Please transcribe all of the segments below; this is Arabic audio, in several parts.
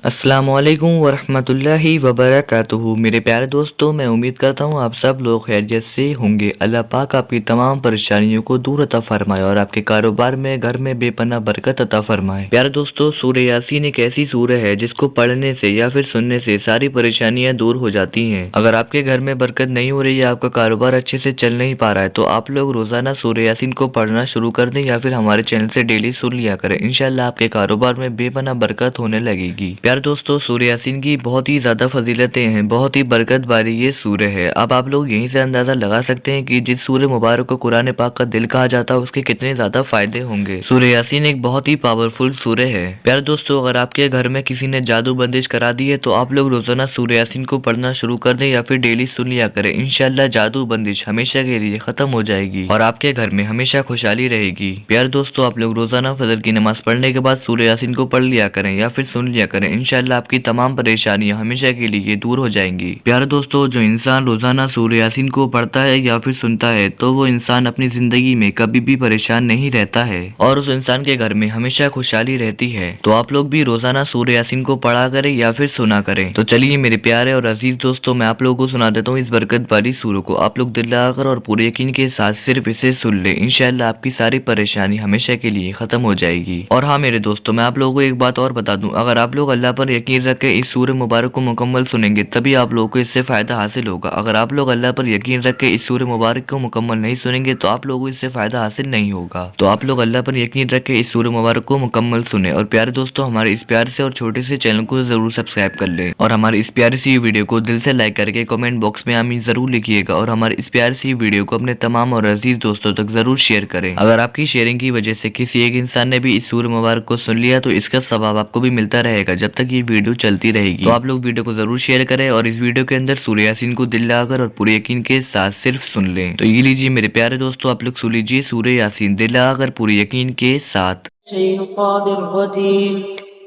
अस्सलामुअलैकुम वरहमतुल्लाहि वबरकातुहू। मेरे प्यारे दोस्तों, मैं उम्मीद करता हूँ आप सब लोग खैरियत से होंगे। अल्लाह पाक आपकी तमाम परेशानियों को दूर अता फरमाए और आपके कारोबार में, घर में बेपनाह बरकत अता फरमाए। प्यारे दोस्तों, सूरह यासीन एक ऐसी सूरह है जिसको पढ़ने से या फिर सुनने से सारी परेशानियां दूर हो जाती हैं। अगर आपके घर में बरकत नहीं हो रही है, आपका कारोबार अच्छे से चल नहीं पा रहा है, तो आप लोग रोजाना सूरह यासीन को पढ़ना शुरू कर दें या फिर हमारे चैनल से डेली सुन लिया करें। इंशाल्लाह आपके कारोबार में बेपनाह बरकत होने लगेगी। प्यारे दोस्तों, सूरह यासीन की बहुत ही ज्यादा फजीलतें हैं, बहुत ही बरकत वाली ये सूरह है। अब आप लोग यहीं से अंदाजा लगा सकते हैं कि जिस सूरह मुबारक को कुरान पाक का दिल कहा जाता है, उसके कितने ज्यादा फायदे होंगे। सूरह यासीन एक बहुत ही पावरफुल सूरह है। प्यारे दोस्तों, अगर आपके घर में किसी ने जादू बंदिश करा दी है, तो आप लोग रोजाना सूरह यासीन को पढ़ना शुरू कर दें या फिर डेली सुन लिया करें। इंशाल्लाह जादू बंदिश हमेशा के लिए खत्म हो जाएगी और आपके घर में हमेशा खुशहाली रहेगी। प्यारे दोस्तों, आप लोग रोजाना फजर की नमाज पढ़ने के बाद सूरह यासीन को पढ़ लिया करें या फिर सुन लिया करें। इंशाल्लाह आपकी तमाम परेशानियां हमेशा के लिए दूर हो जाएंगी। प्यारे दोस्तों, जो इंसान रोजाना सूरह यासीन को पढ़ता है या फिर सुनता है, तो वो इंसान अपनी जिंदगी में कभी भी परेशान नहीं रहता है और उस इंसान के घर में हमेशा खुशहाली रहती है। तो आप लोग भी रोजाना सूरह यासीन को पढ़ा करें या फिर सुना करें। तो चलिए मेरे प्यारे और अजीज दोस्तों, मैं आप लोगों को सुना देता हूँ इस बरकत वाली सूरह को। आप लोग दिल लगाकर और पूरे यकीन के साथ सिर्फ इसे सुन ले। इंशाल्लाह आपकी सारी परेशानी हमेशा के लिए खत्म हो जाएगी। और हाँ मेरे दोस्तों, मैं आप लोगों को एक बात और बता दूं, अगर आप लोग अल्लाह पर यकीन रख के इस सूरह मुबारक को मुकम्मल सुनेंगे, तभी आप लोगों को इससे फायदा हासिल होगा। अगर आप लोग अल्लाह पर यकीन रख के इस सूरह मुबारक को मुकम्मल नहीं सुनेंगे, तो आप लोगों को इससे फायदा हासिल नहीं होगा। तो आप लोग अल्लाह पर यकीन रख के इस सूरह मुबारक को मुकम्मल सुने। और प्यारे दोस्तों, हमारे इस प्यार से और छोटे से चैनल को जरूर सब्सक्राइब कर ले और हमारी इस प्यारी सी वीडियो को दिल से लाइक करके कमेंट बॉक्स में आमीन जरूर लिखिएगा और हमारी इस प्यारी सी वीडियो को अपने तमाम और अजीज दोस्तों तक जरूर शेयर करें। अगर आपकी शेयरिंग की वजह से किसी एक इंसान ने भी इस सूरह मुबारक को सुन लिया, तो इसका सवाब आपको भी मिलता रहेगा जब तक ये वीडियो चलती रहेगी। तो आप लोग वीडियो को जरूर शेयर करें और इस वीडियो के अंदर सूरह यासीन को दिल लगाकर और पूरे यकीन के साथ सिर्फ सुन लें। तो ये लीजिए मेरे प्यारे दोस्तों, आप लोग सुन लीजिए सूरह यासीन दिल लगाकर पूरे यकीन के साथ।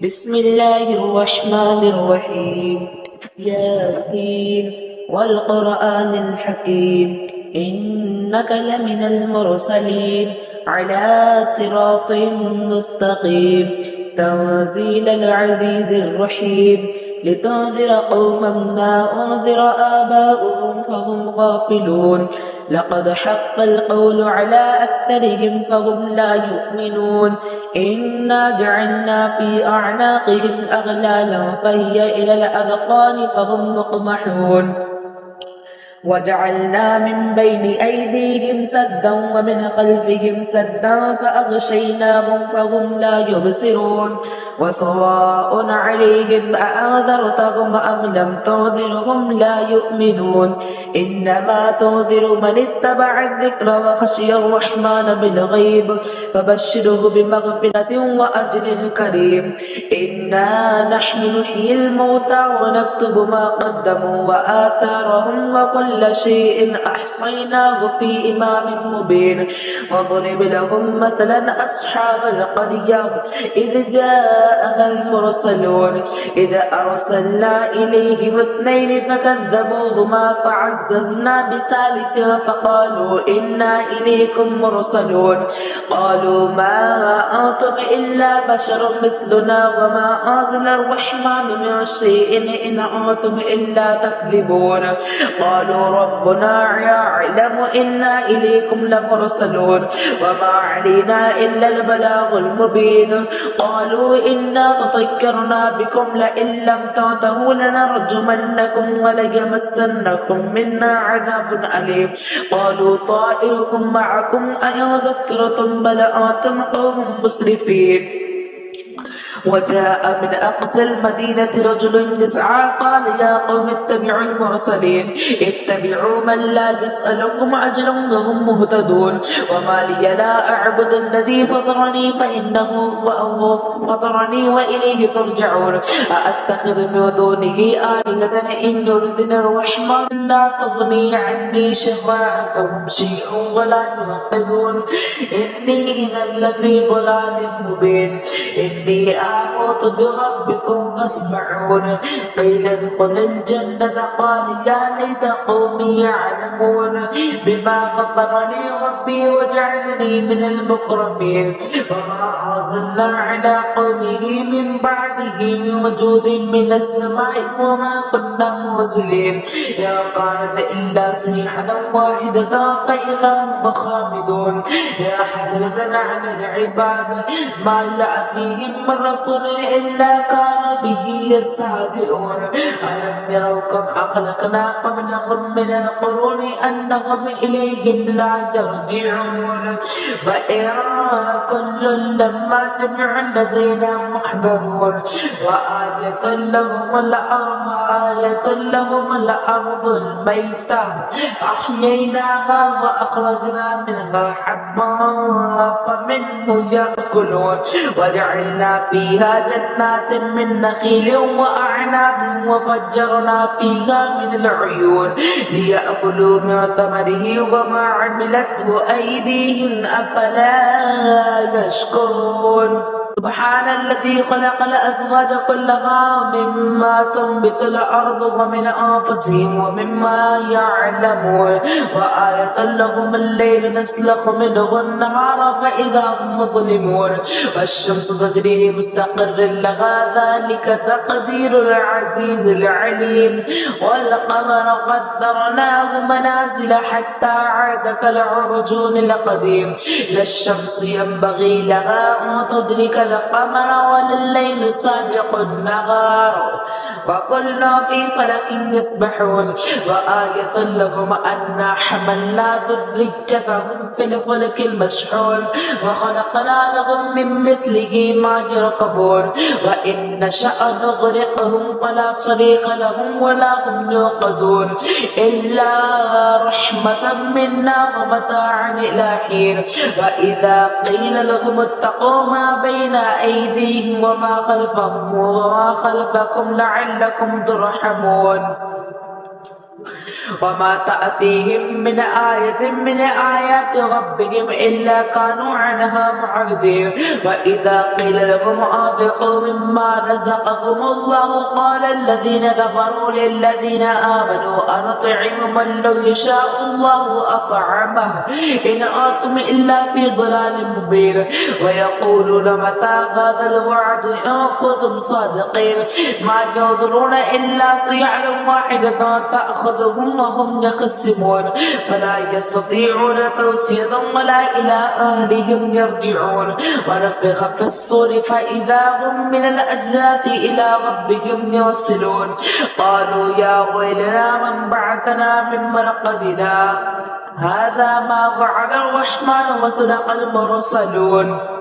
बिस्मिल्लाहिर्रहमानिर्रहीम। यासीन वल क़ुरआनिल हकीम इन्नका लमिनल मुरसलीन अला सिरातिम मुस्तकीम तंज़ीलल अज़ीज़िर रहीम लितुन्ज़िर क़ौमन मा उन्ज़िर आबाउहुम फ़हुम गाफ़िलून लक़द हक़्क़ल क़ौलु अला अक्तरिहिम फ़हुम ला युमिनून इन्ना जअलना फ़ी अअनाक़िहिम अग़लालन फ़हिय इलल अज़क़ानि फ़हुम मुक़महून वजअलना मिन बैनि ऐदीहिम सद्दन वमिन ख़ल्फ़िहिम सद्दन फ़अग़शयनाहुम फ़हुम ला युबसिरून वसवाअन अलैहिम अअन्ज़रतहुम अम लम तुन्ज़िरहुम ला युमिनून इन्नमा तुन्ज़िरु मन इत्तबअ अज़्ज़िक्र वख़शिय अर्रहमान बिलग़ैब फ़बश्शिरहु बिमग़फ़िरतिन वअज्रिन करीम इन्ना नहनु नुह्यिल मौता वनक्तुबु मा क़द्दमू वआथारहुम वकुल्ल शैइन अहसैनाहु फ़ी इमामिन मुबीन वضرب لهم مثلا أصحاب القرية إذ جاءها المرسلون إذ أرسلنا إليهم اثنين فكذبوهما فعززنا بثالث فقالوا إنا إليكم مرسلون قالوا ما أنتم إلا بشر مثلنا وما أنزل الرحمن من شيء إن أنتم إلا تكذبون قالوا ربنا يعلم إنا إليكم لمرسلون وما علينا إلا البلاغ المبين قالوا إنا تطيرنا بكم لئن لم تنتهوا لنرجمنكم وليمسنكم منا عذاب أليم قالوا طائركم معكم أئن ذكرتم بل أنتم قوم مسرفين وجاء من أقصى المدينة رجل يسعى قال يا قوم اتبعوا المرسلين اتبعوا من لا يسألكم أجرا وهم مهتدون وما لي لا أعبد الذي فطرني فإنه فطرني وإليه ترجعون أأتخذ من دونه آلهة إن يردني الرحمن لا تغني عني شفاعتهم شيئا ولا ينقذون إني إذا لفي ضلال مبين إني آمنت بربكم فاسمعون قيل ادخل الجنة قال يا ليت قومي يعلمون بما غفر لي ربي ربي وجعلني من المكرمين وما أرسلنا على قومه من بعده من وجود من السماء وما كنا مرسلين يا كانت إلا صيحة واحدة فإذا هم خامدون يا حسرة على العباد ما يأتيهم من رسول إلا كانوا به يستهزئون ألم يروا كم أخلقنا قبلهم من القرون أنهم إليهم لا يرجعون وإن كل لما جميع الذين محضرون وآية لهم الأرض الميتة أحييناها وأخرجنا منها حبا فمنه يأكلون وجعلنا فيها جنات من نخيل وأعناب وفجرنا فيها من العيون ليأكلوا من ثمره وما عملته أيديهم أفلا يشكرون سبحان الذي خلق الأزواج كلها مما تنبت الأرض ومن أنفسهم ومما يعلمون وآية لهم الليل نسلخ منه النهار فإذا هم مظلمون والشمس تجري لمستقر لها ذلك تقدير العزيز العليم والقمر قدرناه منازل حتى عاد كالعرجون القديم لا الشمس ينبغي لها أن تدرك القمر ولا الليل سابق النهار وكل في فلك يسبحون وآية لهم أنا حملنا ذريتهم في الفلك المشحون وخلقنا لهم من مثله ما يركبون وإن نشأ نغرقهم فلا صريخ لهم ولا هم يوقظون إلا رحمة منا ومتاعا إلى حين وإذا قيل لهم اتقوا ما بين أيديهم وما خلفكم لعلكم ترحمون وما تأتيهم من آية من آيات ربهم إلا كانوا عنها معرضين وإذا قيل لهم أنفقوا مما رزقكم الله قال الذين كفروا للذين آمنوا أنطعم من لو يشاء الله أطعمه إن أنتم إلا في ضلال مبين ويقولون متى هذا الوعد إن كنتم صادقين ما ينظرون إلا صيحة واحدة تأخذهم وهم يخصمون فلا يستطيعون توصية ولا إلى أهلهم يرجعون ونفخ في الصور فإذا هم من الأجداث إلى ربهم يوصلون قالوا يا ويلنا من بعثنا من مرقدنا هذا ما وعد الرحمن وصدق المرسلون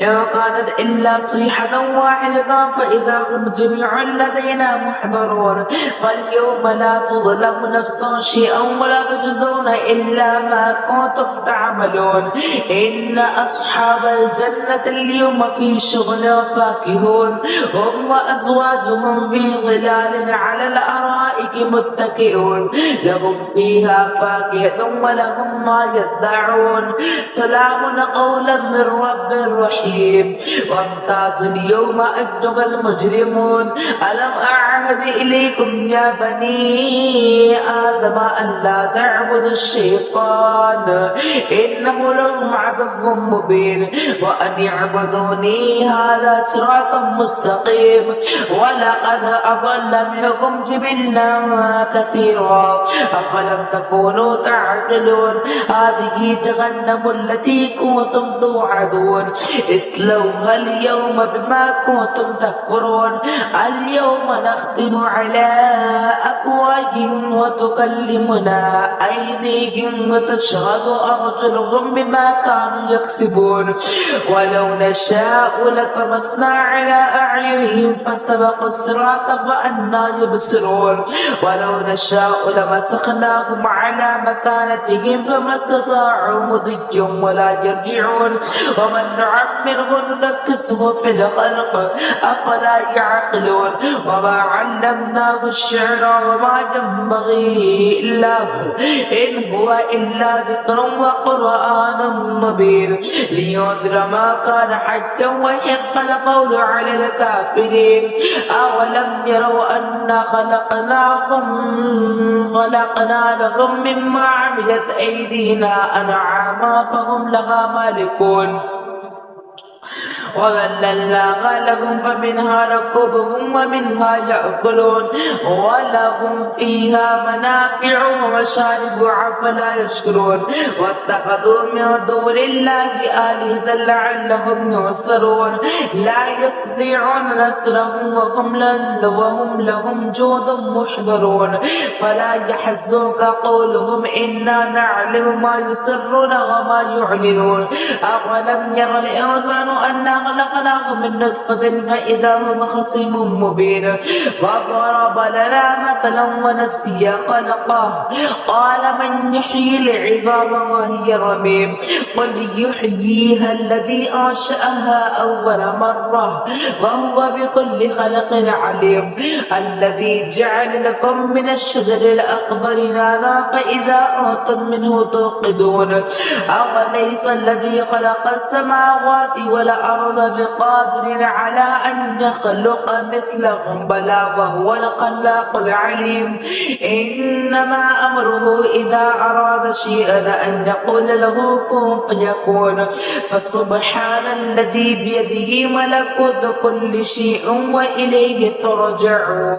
إن كانت إلا صيحة واحدة فإذا هم جميع لدينا محضرون فاليوم لا تظلم نفس شيئا ولا تجزون إلا ما كنتم تعملون إن أصحاب الجنة اليوم في شغل فاكهون هم وأزواجهم في ظلال على الأرائك متكئون لهم فيها فاكهة ولهم ما يدعون سلام قولا من رب رحيم وامتازوا اليوم أيها المجرمون ألم أعهد إليكم يا بني آدم أن لا تعبدوا الشيطان إنه لكم عدو مبين وأن اعبدوني هذا صراط مستقيم ولقد أضل منكم جبلا كثيرا أفلم تكونوا تعقلون هذه جهنم التي كنتم توعدون اصلوها اليوم بما كنتم تكفرون اليوم نختم على أفواههم وتكلمنا أيديهم وتشهد أرجلهم بما كانوا يكسبون ولو نشاء لطمسنا على أعينهم فاستبقوا الصراط فأنى يبصرون ولو نشاء لمسخناهم على مكانتهم فما استطاعوا مضيا ولا يرجعون ومن نعمره نعمره ننكسه في الخلق أفلا يعقلون وما علمناه الشعر وما ينبغي له إن هو إلا ذكر وقرآن مبين لينذر ما كان حجا ويحق القول على الكافرين أولم يروا أنا خلقنا لهم مما عملت أيدينا أنعاما فهم لها مالكون وذللناها لهم فمنها ركوبهم ومنها يأكلون ولهم فيها منافع ومشارب أفلا يشكرون واتخذوا من دون الله آلهة لعلهم ينصرون لا يستطيعون نصرهم وهم لهم جند محضرون فلا يحزنك قولهم إنا نعلم ما يسرون وما يعلنون أولم ير الإنسان أنا خلقناه من نطفة فإذا هو خصيم مبين وضرب لنا مثلا ونسي خلقه قال من يحيي العظام وهي رميم قل يحييها الذي أنشأها أول مرة وهو بكل خلق عليم الذي جعل لكم من الشجر الأخضر نارا فإذا أنتم منه توقدون أوليس الذي خلق السماوات والأرض بقادر على أن يخلق مثلهم بلى وهو الخلاق العليم إنما أمره إذا أراد شيئا أن يقول له كن فيكون فسبحان الذي بيده ملكوت كل شيء وإليه ترجعون